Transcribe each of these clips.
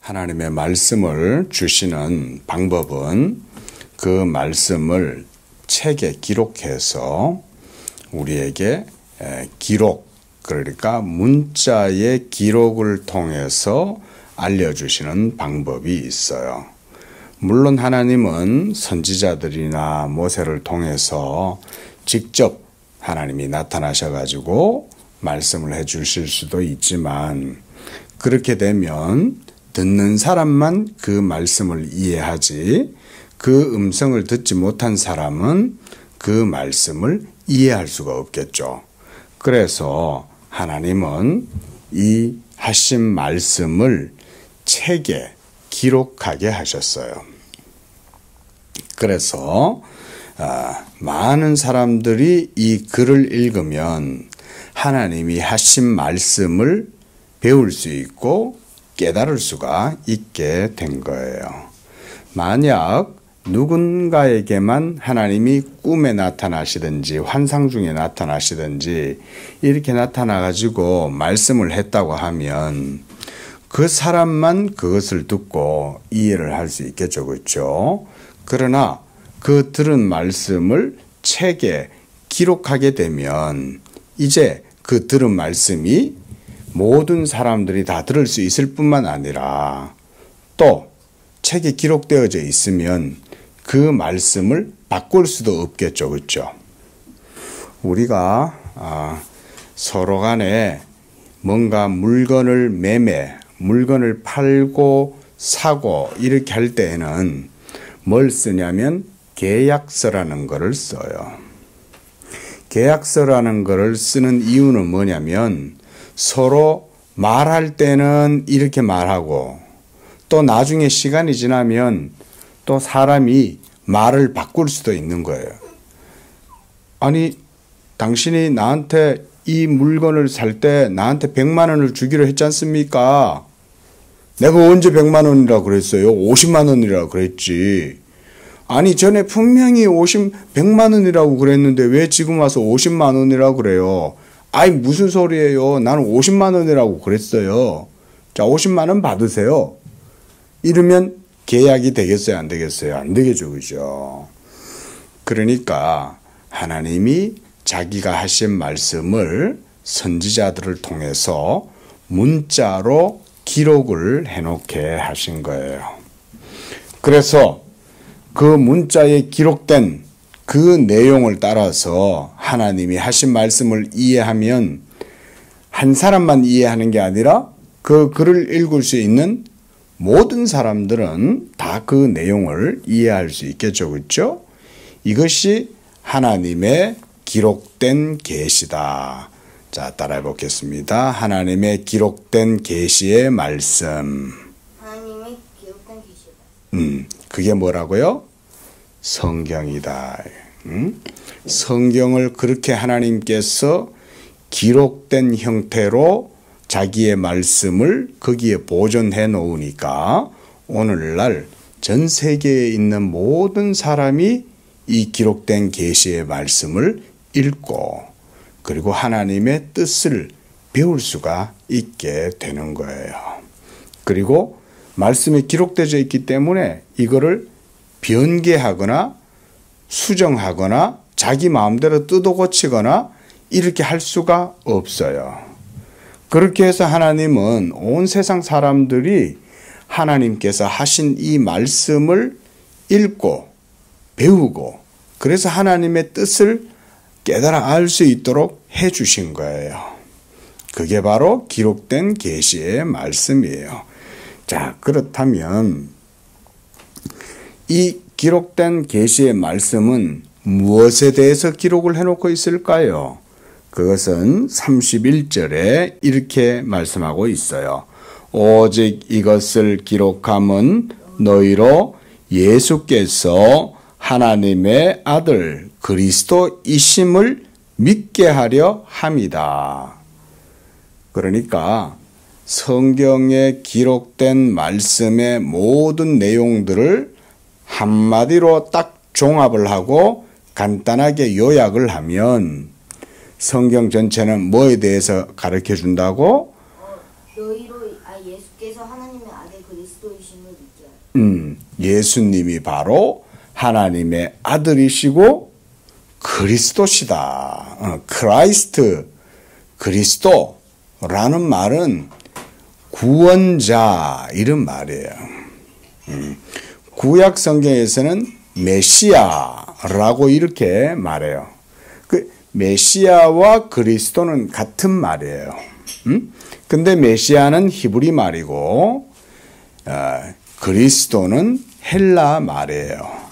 하나님의 말씀을 주시는 방법은 그 말씀을 책에 기록해서 우리에게 기록, 그러니까 문자의 기록을 통해서 알려주시는 방법이 있어요. 물론 하나님은 선지자들이나 모세를 통해서 직접 하나님이 나타나셔가지고 말씀을 해주실 수도 있지만, 그렇게 되면 듣는 사람만 그 말씀을 이해하지 그 음성을 듣지 못한 사람은 그 말씀을 이해할 수가 없겠죠. 그래서 하나님은 이 하신 말씀을 책에 기록하게 하셨어요. 그래서 많은 사람들이 이 글을 읽으면 하나님이 하신 말씀을 배울 수 있고 깨달을 수가 있게 된 거예요. 만약 누군가에게만 하나님이 꿈에 나타나시든지 환상 중에 나타나시든지 이렇게 나타나가지고 말씀을 했다고 하면 그 사람만 그것을 듣고 이해를 할 수 있겠죠. 그렇죠? 그러나 그 들은 말씀을 책에 기록하게 되면 이제 그 들은 말씀이 모든 사람들이 다 들을 수 있을 뿐만 아니라 또 책에 기록되어져 있으면 그 말씀을 바꿀 수도 없겠죠. 그렇죠? 우리가 서로 간에 뭔가 물건을 물건을 팔고 사고 이렇게 할 때에는 뭘 쓰냐면 계약서라는 거를 써요. 계약서라는 거를 쓰는 이유는 뭐냐면 서로 말할 때는 이렇게 말하고 또 나중에 시간이 지나면 또 사람이 말을 바꿀 수도 있는 거예요. 아니, 당신이 나한테 이 물건을 살 때 나한테 100만 원을 주기로 했지 않습니까? 내가 언제 100만 원이라고 그랬어요? 50만 원이라고 그랬지. 아니, 전에 분명히 100만 원이라고 그랬는데 왜 지금 와서 50만 원이라고 그래요? 아이, 무슨 소리예요? 나는 50만 원이라고 그랬어요. 자, 50만 원 받으세요. 이러면 계약이 되겠어요? 안 되겠어요? 안 되겠죠. 그죠? 그러니까 하나님이 자기가 하신 말씀을 선지자들을 통해서 문자로 기록을 해놓게 하신 거예요. 그래서 그 문자에 기록된 그 내용을 따라서 하나님이 하신 말씀을 이해하면 한 사람만 이해하는 게 아니라 그 글을 읽을 수 있는 모든 사람들은 다 그 내용을 이해할 수 있겠죠. 그렇죠? 이것이 하나님의 기록된 계시다. 자, 따라해 보겠습니다. 하나님의 기록된 계시의 말씀. 하나님의 기록된 계시의 말씀. 그게 뭐라고요? 성경이다. 성경을 그렇게 하나님께서 기록된 형태로 자기의 말씀을 거기에 보존해 놓으니까 오늘날 전 세계에 있는 모든 사람이 이 기록된 계시의 말씀을 읽고 그리고 하나님의 뜻을 배울 수가 있게 되는 거예요. 그리고 말씀에 기록되어 있기 때문에 이거를 변개하거나 수정하거나 자기 마음대로 뜯어 고치거나 이렇게 할 수가 없어요. 그렇게 해서 하나님은 온 세상 사람들이 하나님께서 하신 이 말씀을 읽고 배우고 그래서 하나님의 뜻을 깨달아 알 수 있도록 해 주신 거예요. 그게 바로 기록된 계시의 말씀이에요. 자, 그렇다면 이 기록된 계시의 말씀은 무엇에 대해서 기록을 해놓고 있을까요? 그것은 31절에 이렇게 말씀하고 있어요. 오직 이것을 기록함은 너희로 예수께서 하나님의 아들 그리스도이심을 믿게 하려 함이다. 그러니까 성경에 기록된 말씀의 모든 내용들을 한마디로 딱 종합을 하고 간단하게 요약을 하면 성경 전체는 뭐에 대해서 가르쳐 준다고? 너희로 예수께서 하나님의 아들 그리스도이심을 믿게 하라. 예수님이 바로 하나님의 아들이시고 그리스도시다. 크라이스트, 그리스도라는 말은 구원자 이런 말이에요. 구약 성경에서는 메시아라고 이렇게 말해요. 그 메시아와 그리스도는 같은 말이에요. 근데 메시아는 히브리 말이고 그리스도는 헬라 말이에요.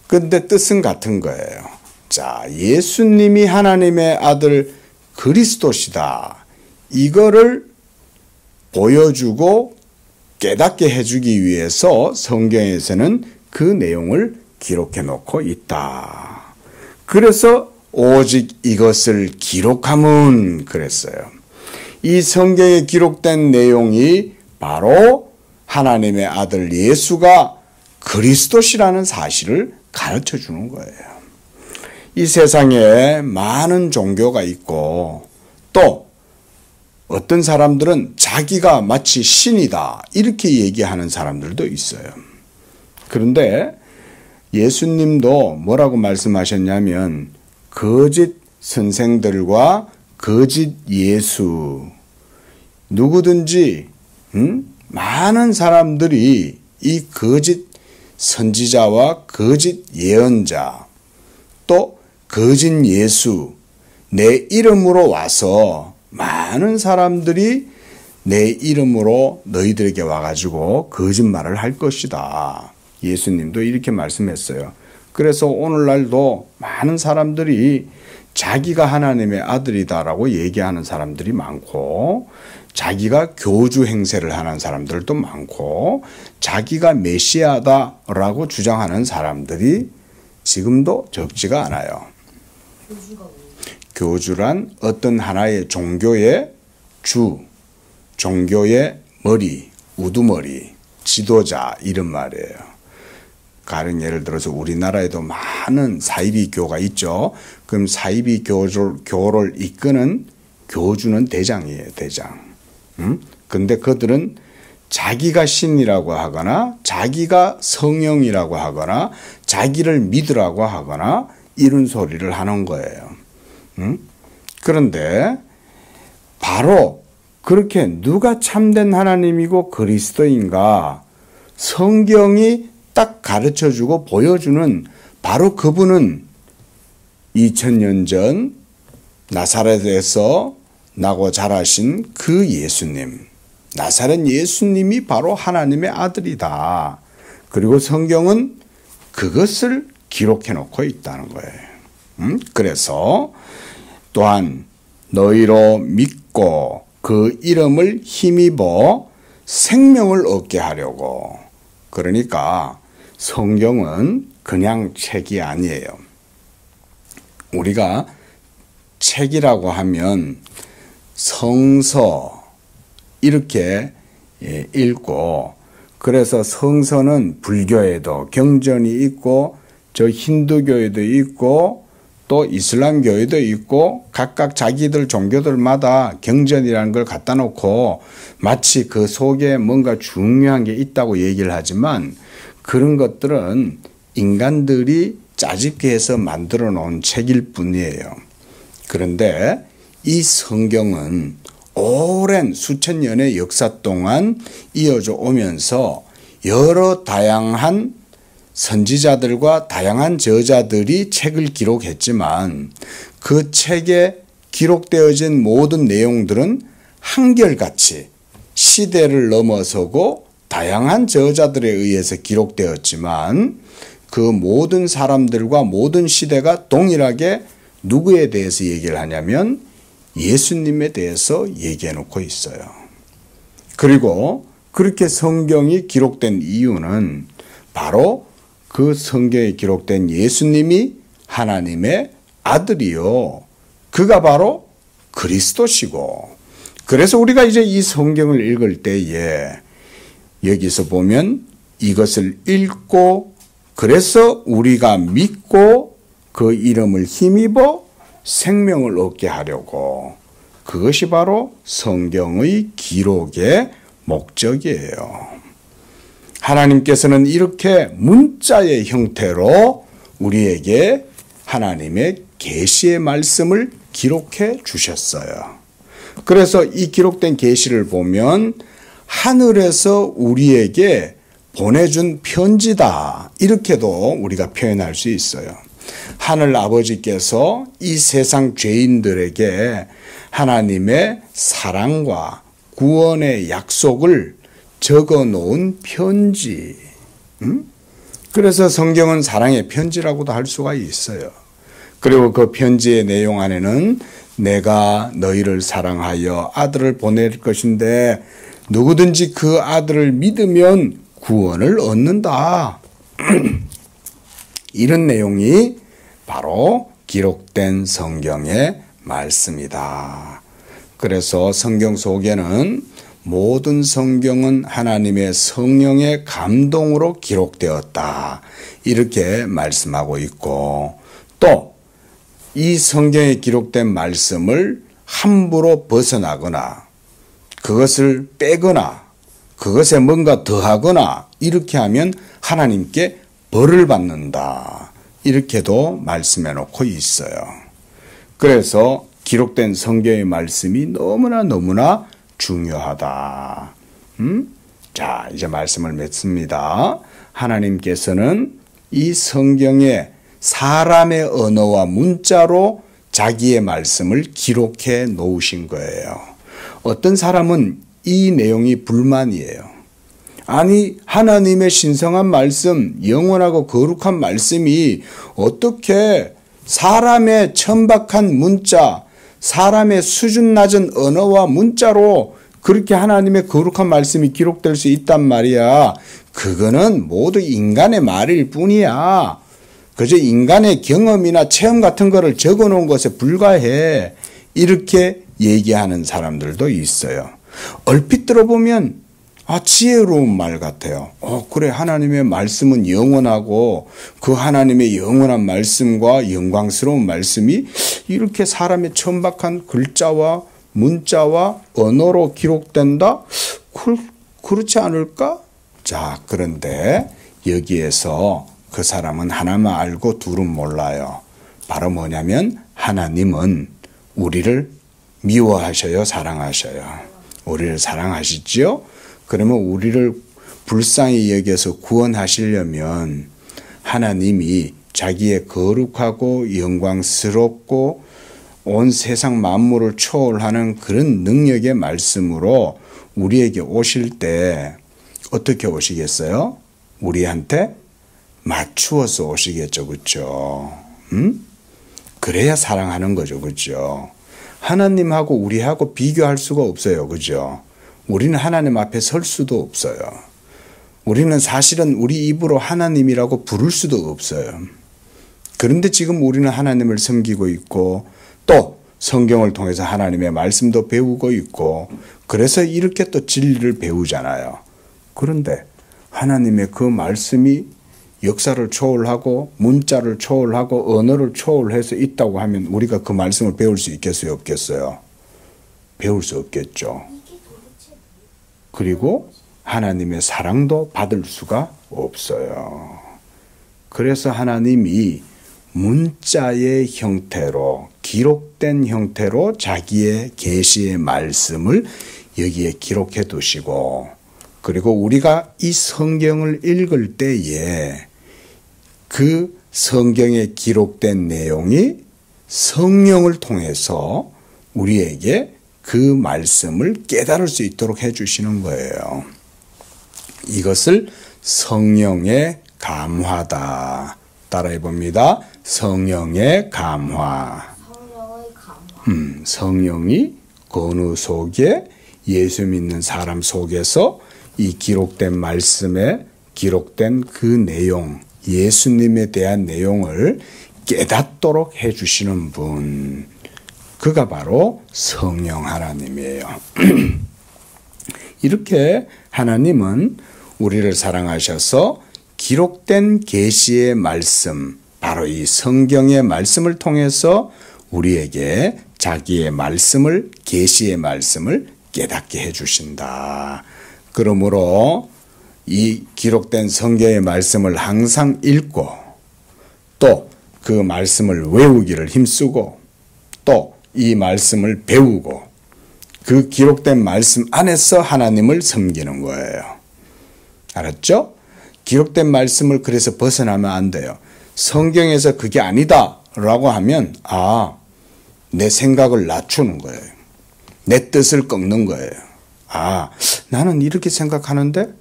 근데 뜻은 같은 거예요. 자, 예수님이 하나님의 아들 그리스도시다. 이거를 보여주고 깨닫게 해주기 위해서 성경에서는 그 내용을 기록해 놓고 있다. 그래서 오직 이것을 기록함은 그랬어요. 이 성경에 기록된 내용이 바로 하나님의 아들 예수가 그리스도시라는 사실을 가르쳐 주는 거예요. 이 세상에 많은 종교가 있고 또 어떤 사람들은 자기가 마치 신이다 이렇게 얘기하는 사람들도 있어요. 그런데 예수님도 뭐라고 말씀하셨냐면 거짓 선생들과 거짓 예수 누구든지 많은 사람들이 이 거짓 선지자와 거짓 예언자 또 거짓 예수 내 이름으로 와서 많은 사람들이 내 이름으로 너희들에게 와가지고 거짓말을 할 것이다. 예수님도 이렇게 말씀했어요. 그래서 오늘날도 많은 사람들이 자기가 하나님의 아들이다라고 얘기하는 사람들이 많고 자기가 교주 행세를 하는 사람들도 많고 자기가 메시아다라고 주장하는 사람들이 지금도 적지가 않아요. 교주란 어떤 하나의 종교의 주, 종교의 머리, 우두머리, 지도자 이런 말이에요. 가령 예를 들어서 우리나라에도 많은 사이비교가 있죠. 그럼 사이비 교를 이끄는 교주는 대장이에요, 대장. 근데 그들은 자기가 신이라고 하거나 자기가 성령이라고 하거나 자기를 믿으라고 하거나 이런 소리를 하는 거예요. 그런데 바로 그렇게 누가 참된 하나님이고 그리스도인가 성경이 딱 가르쳐주고 보여주는 바로 그분은 2000년 전 나사렛에서 나고 자라신 그 예수님, 나사렛 예수님이 바로 하나님의 아들이다. 그리고 성경은 그것을 기록해 놓고 있다는 거예요. 그래서 또한 너희로 믿고 그 이름을 힘입어 생명을 얻게 하려고. 그러니까 성경은 그냥 책이 아니에요. 우리가 책이라고 하면 성서 이렇게 읽고 그래서 성서는 불교에도 경전이 있고 저 힌두교에도 있고 또 이슬람교에도 있고 각각 자기들 종교들마다 경전이라는 걸 갖다 놓고 마치 그 속에 뭔가 중요한 게 있다고 얘기를 하지만 그런 것들은 인간들이 짜집기 해서 만들어 놓은 책일 뿐이에요. 그런데 이 성경은 오랜 수천 년의 역사 동안 이어져 오면서 여러 다양한 선지자들과 다양한 저자들이 책을 기록했지만 그 책에 기록되어진 모든 내용들은 한결같이 시대를 넘어서고 다양한 저자들에 의해서 기록되었지만 그 모든 사람들과 모든 시대가 동일하게 누구에 대해서 얘기를 하냐면 예수님에 대해서 얘기해 놓고 있어요. 그리고 그렇게 성경이 기록된 이유는 바로 그 성경에 기록된 예수님이 하나님의 아들이요. 그가 바로 그리스도시고. 그래서 우리가 이제 이 성경을 읽을 때에 여기서 보면 이것을 읽고 그래서 우리가 믿고 그 이름을 힘입어 생명을 얻게 하려고. 그것이 바로 성경의 기록의 목적이에요. 하나님께서는 이렇게 문자의 형태로 우리에게 하나님의 계시의 말씀을 기록해 주셨어요. 그래서 이 기록된 계시를 보면 하늘에서 우리에게 보내준 편지다, 이렇게도 우리가 표현할 수 있어요. 하늘 아버지께서 이 세상 죄인들에게 하나님의 사랑과 구원의 약속을 적어 놓은 편지. 그래서 성경은 사랑의 편지라고도 할 수가 있어요. 그리고 그 편지의 내용 안에는 내가 너희를 사랑하여 아들을 보낼 것인데 누구든지 그 아들을 믿으면 구원을 얻는다. 이런 내용이 바로 기록된 성경의 말씀이다. 그래서 성경 속에는 모든 성경은 하나님의 성령의 감동으로 기록되었다, 이렇게 말씀하고 있고, 또 이 성경에 기록된 말씀을 함부로 벗어나거나 그것을 빼거나 그것에 뭔가 더하거나 이렇게 하면 하나님께 벌을 받는다, 이렇게도 말씀해 놓고 있어요. 그래서 기록된 성경의 말씀이 너무나 중요하다. 자, 이제 말씀을 맺습니다. 하나님께서는 이 성경에 사람의 언어와 문자로 자기의 말씀을 기록해 놓으신 거예요. 어떤 사람은 이 내용이 불만이에요. 아니, 하나님의 신성한 말씀, 영원하고 거룩한 말씀이 어떻게 사람의 천박한 문자, 사람의 수준 낮은 언어와 문자로 그렇게 하나님의 거룩한 말씀이 기록될 수 있단 말이야. 그거는 모두 인간의 말일 뿐이야. 그저 인간의 경험이나 체험 같은 거를 적어 놓은 것에 불과해. 이렇게 얘기하는 사람들도 있어요. 얼핏 들어보면 지혜로운 말 같아요. 그래, 하나님의 말씀은 영원하고 그 하나님의 영원한 말씀과 영광스러운 말씀이 이렇게 사람의 천박한 글자와 문자와 언어로 기록된다? 그렇지 않을까? 자, 그런데 여기에서 그 사람은 하나만 알고 둘은 몰라요. 바로 뭐냐면 하나님은 우리를 미워하셔요, 사랑하셔요? 우리를 사랑하시지요? 그러면 우리를 불쌍히 여겨서 구원하시려면 하나님이 자기의 거룩하고 영광스럽고 온 세상 만물을 초월하는 그런 능력의 말씀으로 우리에게 오실 때 어떻게 오시겠어요? 우리한테 맞추어서 오시겠죠, 그렇죠? 그래야 사랑하는 거죠, 그렇죠? 하나님하고 우리하고 비교할 수가 없어요, 그렇죠? 우리는 하나님 앞에 설 수도 없어요. 우리는 사실은 우리 입으로 하나님이라고 부를 수도 없어요. 그런데 지금 우리는 하나님을 섬기고 있고 또 성경을 통해서 하나님의 말씀도 배우고 있고 그래서 이렇게 또 진리를 배우잖아요. 그런데 하나님의 그 말씀이 역사를 초월하고 문자를 초월하고 언어를 초월해서 있다고 하면 우리가 그 말씀을 배울 수 있겠어요, 없겠어요? 배울 수 없겠죠. 그리고 하나님의 사랑도 받을 수가 없어요. 그래서 하나님이 문자의 형태로 기록된 형태로 자기의 계시의 말씀을 여기에 기록해 두시고 그리고 우리가 이 성경을 읽을 때에 그 성경에 기록된 내용이 성령을 통해서 우리에게 그 말씀을 깨달을 수 있도록 해주시는 거예요. 이것을 성령의 감화다. 따라해 봅니다. 성령의 감화. 성령이 건우 속에 예수 믿는 사람 속에서 이 기록된 말씀에 기록된 그 내용, 예수님에 대한 내용을 깨닫도록 해주시는 분. 그가 바로 성령 하나님이에요. 이렇게 하나님은 우리를 사랑하셔서 기록된 계시의 말씀, 바로 이 성경의 말씀을 통해서 우리에게 자기의 말씀을, 계시의 말씀을 깨닫게 해주신다. 그러므로 이 기록된 성경의 말씀을 항상 읽고 또 그 말씀을 외우기를 힘쓰고 또 이 말씀을 배우고 그 기록된 말씀 안에서 하나님을 섬기는 거예요. 알았죠? 기록된 말씀을 그래서 벗어나면 안 돼요. 성경에서 그게 아니다 라고 하면 내 생각을 낮추는 거예요. 내 뜻을 꺾는 거예요. 나는 이렇게 생각하는데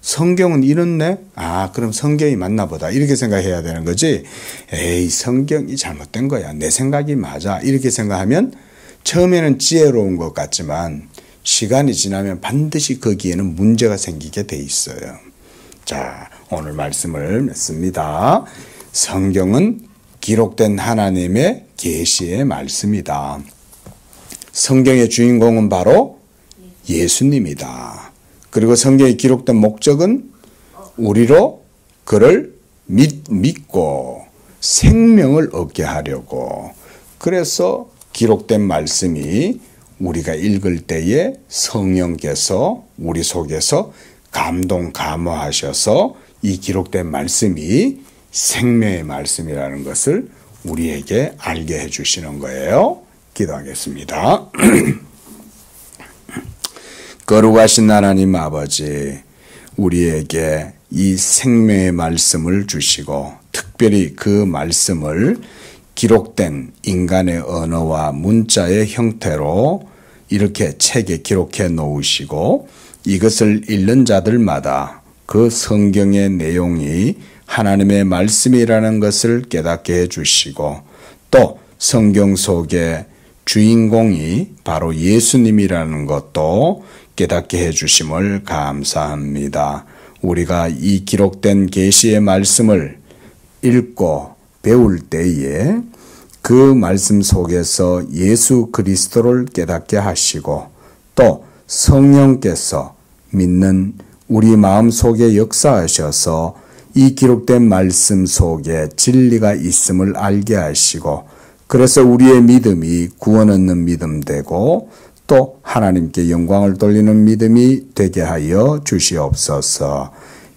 성경은 이렇네? 그럼 성경이 맞나 보다. 이렇게 생각해야 되는 거지. 에이, 성경이 잘못된 거야. 내 생각이 맞아. 이렇게 생각하면 처음에는 지혜로운 것 같지만 시간이 지나면 반드시 거기에는 문제가 생기게 돼 있어요. 자, 오늘 말씀을 맺습니다. 성경은 기록된 하나님의 계시의 말씀이다. 성경의 주인공은 바로 예수님이다. 그리고 성경에 기록된 목적은 우리로 그를 믿고 생명을 얻게 하려고. 그래서 기록된 말씀이 우리가 읽을 때에 성령께서 우리 속에서 감동 감화하셔서 이 기록된 말씀이 생명의 말씀이라는 것을 우리에게 알게 해주시는 거예요. 기도하겠습니다. 거룩하신 하나님 아버지, 우리에게 이 생명의 말씀을 주시고 특별히 그 말씀을 기록된 인간의 언어와 문자의 형태로 이렇게 책에 기록해 놓으시고 이것을 읽는 자들마다 그 성경의 내용이 하나님의 말씀이라는 것을 깨닫게 해주시고 또 성경 속에 주인공이 바로 예수님이라는 것도 깨닫게 해주심을 감사합니다. 우리가 이 기록된 계시의 말씀을 읽고 배울 때에 그 말씀 속에서 예수 그리스도를 깨닫게 하시고 또 성령께서 믿는 우리 마음 속에 역사하셔서 이 기록된 말씀 속에 진리가 있음을 알게 하시고 그래서 우리의 믿음이 구원 얻는 믿음 되고 또 하나님께 영광을 돌리는 믿음이 되게 하여 주시옵소서.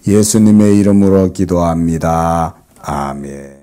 예수님의 이름으로 기도합니다. 아멘.